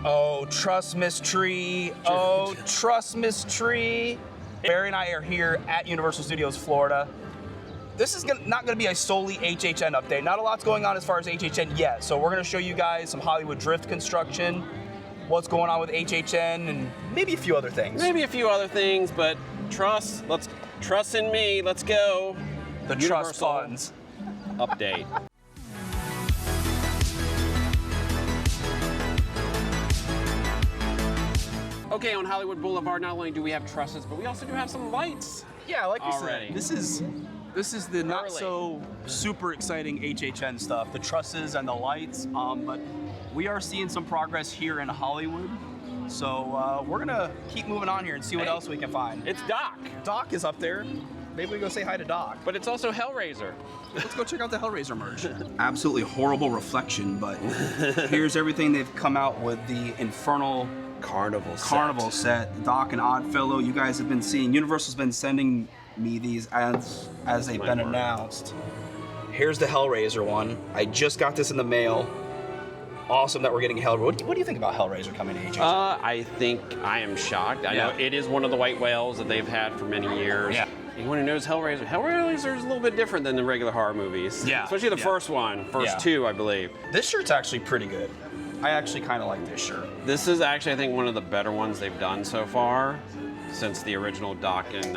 Oh, trust Miss Tree. Oh, trust Miss Tree. Barry and I are here at Universal Studios Florida. This is not going to be a solely HHN update. Not a lot's going on as far as HHN yet. So we're going to show you guys some Hollywood Drift construction, what's going on with HHN, and maybe a few other things. But trust. Let's trust in me. Let's go. The trust funds. Update. Okay, on Hollywood Boulevard, not only do we have trusses, but we also do have some lights. Yeah, like you already. said, this is the not so super exciting HHN stuff, the trusses and the lights. But we are seeing some progress here in Hollywood. So we're gonna keep moving on here and see what else we can find. It's Doc. Doc is up there. Maybe we go say hi to Doc. But it's also Hellraiser. Let's go check out the Hellraiser merch. Absolutely horrible reflection, but here's everything they've come out with: the Infernal Carnival set. Doc and Oddfellow. You guys have been seeing. Universal's been sending me these as they've been announced. Here's the Hellraiser one. I just got this in the mail. Awesome that we're getting Hellraiser. What do you think about Hellraiser coming to HHN? I think I am shocked. I know it is one of the white whales that they've had for many years. Yeah. Anyone who knows Hellraiser is a little bit different than the regular horror movies. Yeah. Especially the first two, I believe. This shirt's actually pretty good. I actually kind of like this shirt. This is actually, I think, one of the better ones they've done so far since the original Doc and...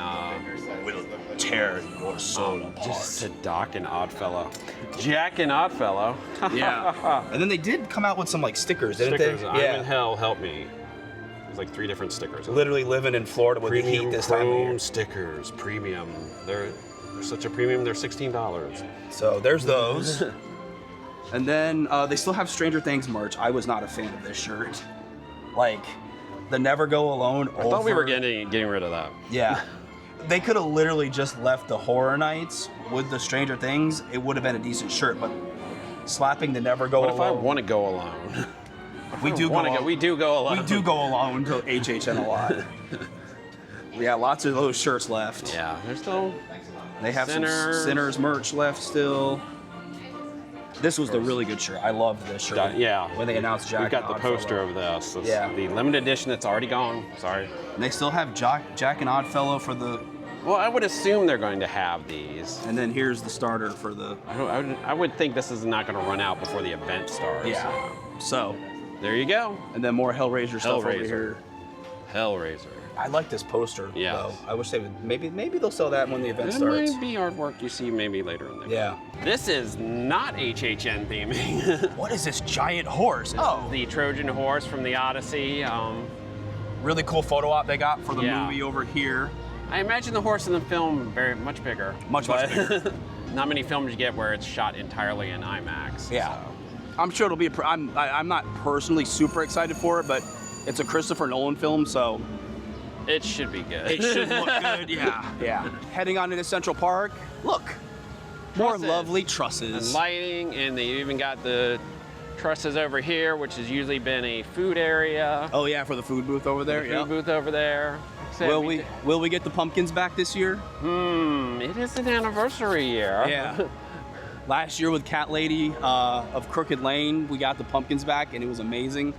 Will tear your soul apart. Just a Doc and Oddfellow. Jack and Oddfellow. Yeah. And then they did come out with some like stickers, didn't they? I'm in hell, help me. There's like 3 different stickers. Literally living in Florida with the heat this time of year. Stickers, premium. They're such a premium, they're $16. So there's those. And then they still have Stranger Things merch. I was not a fan of this shirt. Like, the Never Go Alone. I thought we were getting rid of that. Yeah. They could have literally just left the Horror Nights with the Stranger Things. It would have been a decent shirt, but slapping the Never Go Alone. What if I want to go alone? We do go alone. We do go alone. We do go alone to HHN a lot. Yeah, lots of those shirts left. Yeah, there's still... They have some Sinners merch left still. This was the really good shirt. I loved this shirt. Yeah. When they announced Jack. We've got the poster of this. Yeah. The limited edition that's already gone. Sorry. And they still have Jack and Oddfellow for the... Well, I would assume they're going to have these. And then here's the starter for the... I would think this is not going to run out before the event starts. Yeah. So... There you go. And then more Hellraiser stuff over here. Hellraiser. I like this poster, yeah. though. I wish they would... Maybe they'll sell that when the event starts. It might be artwork you see maybe later in the Yeah. This is not HHN theming. What is this giant horse? The Trojan horse from the Odyssey. Really cool photo op they got for the movie over here. I imagine the horse in the film much bigger. Much bigger. Not many films you get where it's shot entirely in IMAX. Yeah. So. I'm sure it'll be I'm not personally super excited for it, but it's a Christopher Nolan film, so... It should be good. It should look good, yeah. Heading on into Central Park, look. More lovely trusses. And lighting, and they even got the trusses over here, which has usually been a food area. Oh yeah, for the food booth over there. Food booth over there. Will we get the pumpkins back this year? It is an anniversary year. Yeah. Last year with Cat Lady of Crooked Lane, we got the pumpkins back, and it was amazing.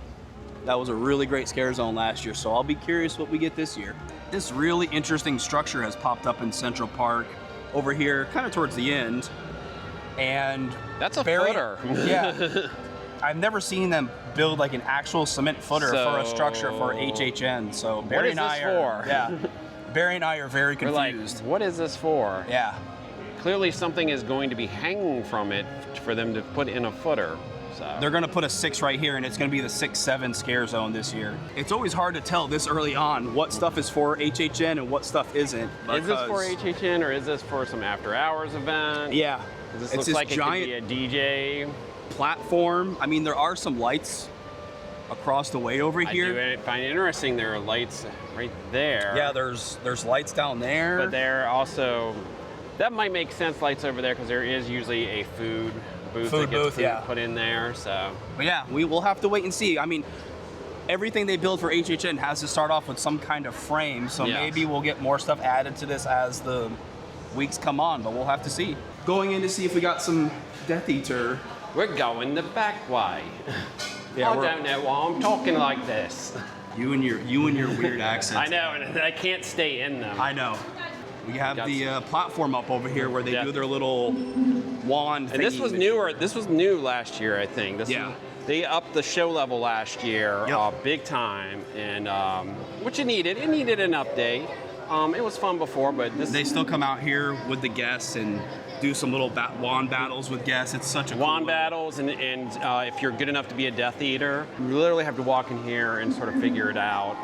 That was a really great scare zone last year, so I'll be curious what we get this year. This really interesting structure has popped up in Central Park over here, kind of towards the end. And that's a footer. Yeah. I've never seen them build like an actual cement footer for a structure for HHN. So Barry and I are Barry and I are very confused. We're like, what is this for? Yeah. Clearly something is going to be hanging from it for them to put in a footer. So. They're going to put a 6 right here, and it's going to be the 6-7 scare zone this year. It's always hard to tell this early on what stuff is for HHN and what stuff isn't. Is this for HHN or is this for some after-hours event? Yeah. This looks like giant it could be a DJ platform. I mean, there are some lights across the way over here. I do find it interesting there are lights right there. Yeah, there's lights down there. But there also, that might make sense, lights over there, because there is usually a food booth that gets put in there. So. But yeah, we will have to wait and see. I mean, everything they build for HHN has to start off with some kind of frame, so maybe we'll get more stuff added to this as the weeks come on, but we'll have to see. Going in to see if we got some Death Eater. We're going the back way. Yeah, I don't know why I'm talking like this. You and your weird accents. I know, and I can't stay in them. I know. We have the platform up over here where they do their little wand. And this was newer. This was new last year, I think. They upped the show level last year, big time, and which it needed. It needed an update. It was fun before, but they still come out here with the guests and do some little wand battles with guests. It's such a wand battles, and if you're good enough to be a Death Eater, you literally have to walk in here and sort of figure it out.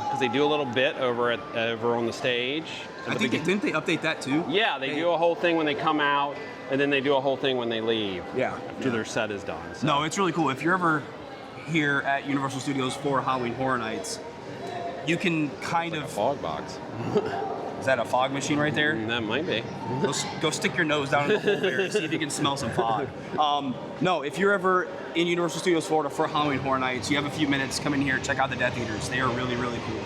Because they do a little bit over on the stage. I think didn't they update that too? Yeah, they do a whole thing when they come out, and then they do a whole thing when they leave. Yeah, after their set is done. So. No, it's really cool. If you're ever here at Universal Studios for Halloween Horror Nights, you can kind of a fog box. Is that a fog machine right there? That might be. Go stick your nose down in the hole there and see if you can smell some fog. No, if you're ever in Universal Studios Florida for Halloween Horror Nights, you have a few minutes, come in here, check out the Death Eaters. They are really, really cool.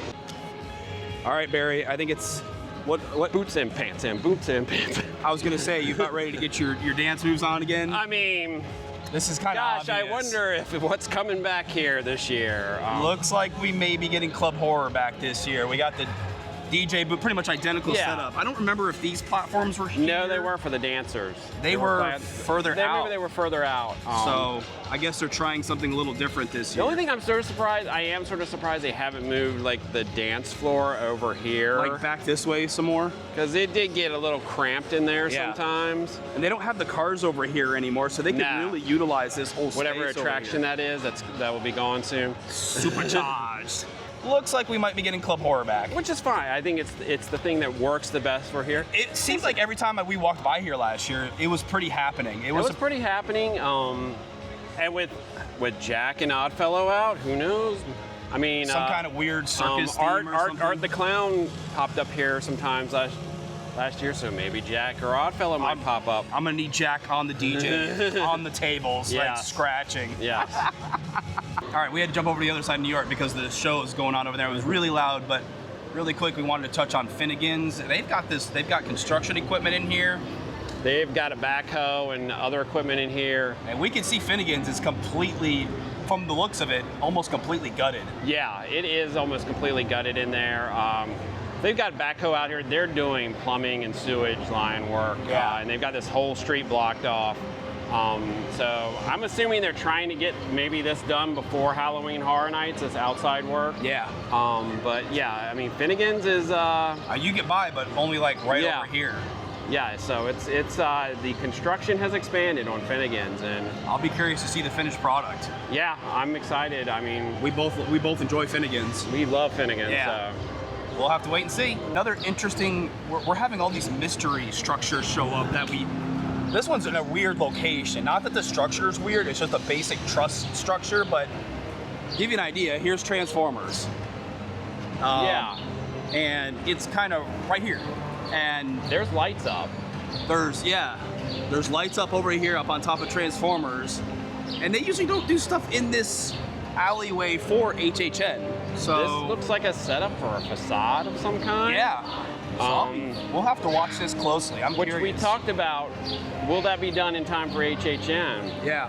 All right, Barry, I think it's what boots and pants and boots and pants. I was gonna say, you about ready to get your dance moves on again? I mean, this is kind of obvious. Gosh, I wonder if what's coming back here this year. Looks like we may be getting Club Horror back this year. We got the DJ booth, pretty much identical setup. I don't remember if these platforms were here. No, they were for the dancers. They were further out. Maybe they were further out. So I guess they're trying something a little different this year. The only thing I'm sort of surprised, they haven't moved like the dance floor over here. Like back this way some more? Because it did get a little cramped in there sometimes. And they don't have the cars over here anymore, so they can really utilize this whole space. Whatever attraction that is, that will be gone soon. Supercharged. Looks like we might be getting Club Horror back. Which is fine. I think it's the thing that works the best for here. It seems like every time we walked by here last year, it was pretty happening. It was pretty happening. And with Jack and Oddfellow out, who knows? I mean, some kind of weird circus theme or something. Art the Clown popped up here sometimes last year, so maybe Jack or Oddfellow might pop up. I'm gonna need Jack on the DJ, on the tables, like scratching. Yeah. All right, we had to jump over to the other side of New York because the show is going on over there. It was really loud, but really quick, we wanted to touch on Finnegan's. They've got construction equipment in here. They've got a backhoe and other equipment in here. And we can see Finnegan's is completely, from the looks of it, almost completely gutted. Yeah, it is almost completely gutted in there. They've got backhoe out here. They're doing plumbing and sewage line work, and they've got this whole street blocked off. So I'm assuming they're trying to get maybe this done before Halloween Horror Nights, this outside work. Yeah. But yeah, I mean, Finnegan's is... you get by, but only like right over here. Yeah, so it's the construction has expanded on Finnegan's, and I'll be curious to see the finished product. Yeah, I'm excited. I mean, we both enjoy Finnegan's. We love Finnegan's. Yeah. So. We'll have to wait and see. Another interesting, we're having all these mystery structures show up that this one's in a weird location. Not that the structure is weird, it's just a basic truss structure, but to give you an idea, here's Transformers. And it's kind of right here. And there's lights up. There's lights up over here up on top of Transformers. And they usually don't do stuff in this alleyway for HHN. So this looks like a setup for a facade of some kind. Yeah. So we'll have to watch this closely. I'm curious. Which we talked about. Will that be done in time for HHN? Yeah.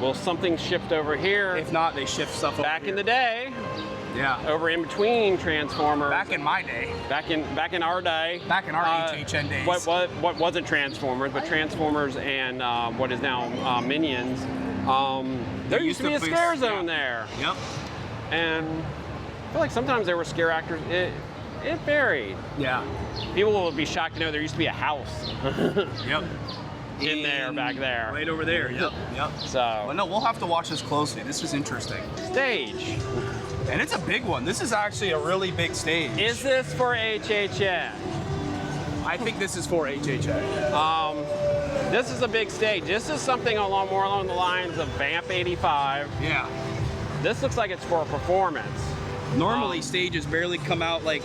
Will something shift over here? If not, they shift stuff over back here. in the day. Yeah. Over in between Transformers. Back in my day. Back in our day. Back in our HHN days. What wasn't Transformers, but Transformers and what is now Minions. There used to be a scare zone there. Yep. And I feel like sometimes there were scare actors. It varied. Yeah. People will be shocked to know there used to be a house. Yep. In there, back there. Right over there. Yep. So. Well, no, we'll have to watch this closely. This is interesting. Stage. And it's a big one. This is actually a really big stage. Is this for HHN? I think this is for HHN. This is a big stage. This is something more along the lines of Vamp 85. Yeah. This looks like it's for a performance. Normally stages barely come out, like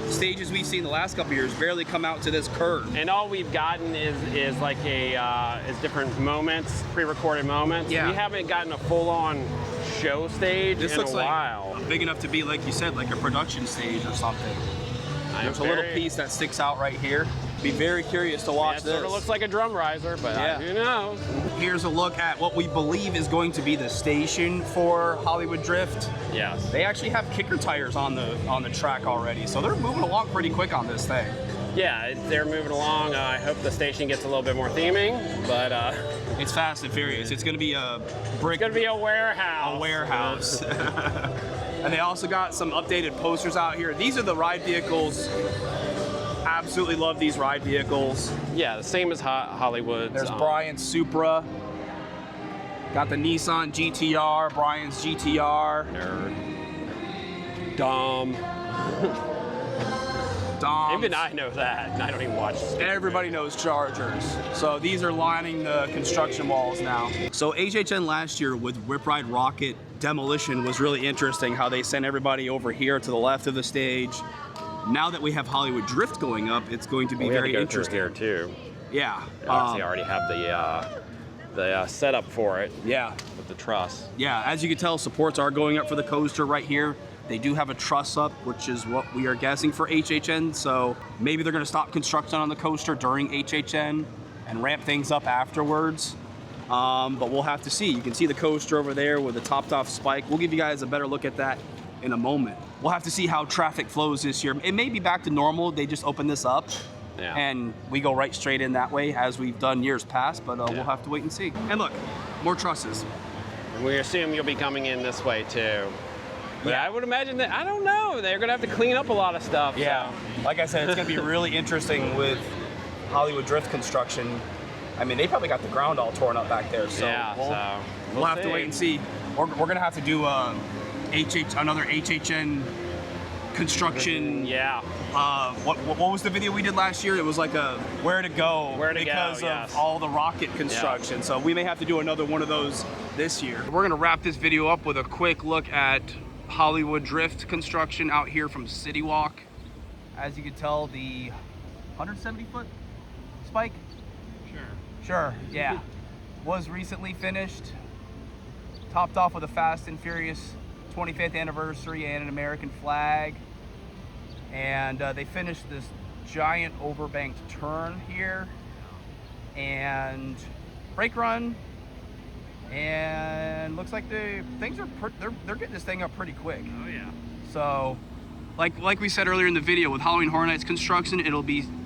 stages we've seen the last couple years barely come out to this curve. And all we've gotten is like is different moments, pre-recorded moments. Yeah. We haven't gotten a full-on show stage in a while. Like big enough to be, like you said, like a production stage or something. There's a little piece that sticks out right here. Be very curious to watch It this. sort of looks like a drum riser, but who knows? Here's a look at what we believe is going to be the station for Hollywood Drift. Yes. They actually have kicker tires on the track already, so they're moving along pretty quick on this thing. Yeah, they're moving along. I hope the station gets a little bit more theming, but it's Fast and Furious. It's going to be a brick. It's going to be a warehouse. A warehouse. And they also got some updated posters out here. These are the ride vehicles. Absolutely love these ride vehicles. Yeah, the same as Hollywood. There's Brian's Supra. Got the Nissan GTR, Brian's GTR. Nerd. Dom. Even I know that, and I don't even watch this. Everybody knows Chargers. So these are lining the construction walls now. So HHN last year with Whip Ride Rocket Demolition was really interesting, how they sent everybody over here to the left of the stage. Now that we have Hollywood Drift going up, it's going to be very interesting. Here too. Yeah. Obviously, I already have the setup for it. Yeah. With the truss. Yeah, as you can tell, supports are going up for the coaster right here. They do have a truss up, which is what we are guessing for HHN. So maybe they're going to stop construction on the coaster during HHN and ramp things up afterwards. But we'll have to see. You can see the coaster over there with the topped off spike. We'll give you guys a better look at that in a moment. We'll have to see how traffic flows this year. It may be back to normal. They just open this up and we go right straight in that way as we've done years past, but we'll have to wait and see. And look, more trusses. We assume you'll be coming in this way too. But I would imagine that, I don't know, they're gonna have to clean up a lot of stuff. Yeah, so. Like I said, it's gonna be really interesting with Hollywood Drift construction. I mean, they probably got the ground all torn up back there, so we'll have to wait and see. We're gonna have to do another HHN construction. Yeah. What was the video we did last year? It was like a where to go because of all the rocket construction. Yeah. So we may have to do another one of those this year. We're gonna wrap this video up with a quick look at Hollywood Drift construction out here from City Walk. As you can tell, the 170-foot spike? Sure, yeah. Was recently finished. Topped off with a Fast and Furious 25th anniversary and an American flag. And they finished this giant overbanked turn here. And brake run. And looks like they're getting this thing up pretty quick. Oh yeah. So, like we said earlier in the video, with Halloween Horror Nights construction,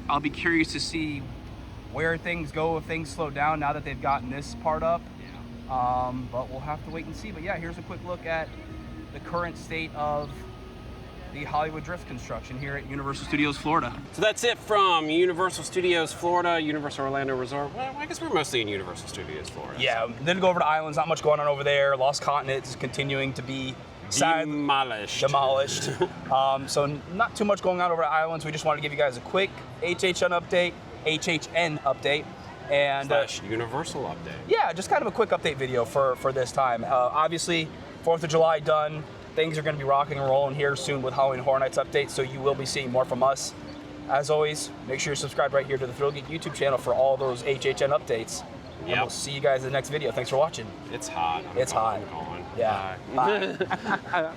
I'll be curious to see where things go if things slow down now that they've gotten this part up. Yeah. But we'll have to wait and see. But yeah, here's a quick look at the current state of the Hollywood Drift construction here at Universal Studios Florida. So that's it from Universal Studios Florida, Universol Orlando Resort. Well, I guess we're mostly in Universal Studios Florida. Yeah, then go over to Islands, not much going on over there. Lost Continent is continuing to be demolished. So not too much going on over at Islands. We just wanted to give you guys a quick HHN update, and Universal update. Yeah, just kind of a quick update video for this time. Obviously, 4th of July done. Things are going to be rocking and rolling here soon with Halloween Horror Nights updates, so you will be seeing more from us. As always, make sure you're subscribed right here to the ThrillGeek YouTube channel for all those HHN updates. And we'll see you guys in the next video. Thanks for watching. It's hot. It's hot. I'm going. Yeah. Bye.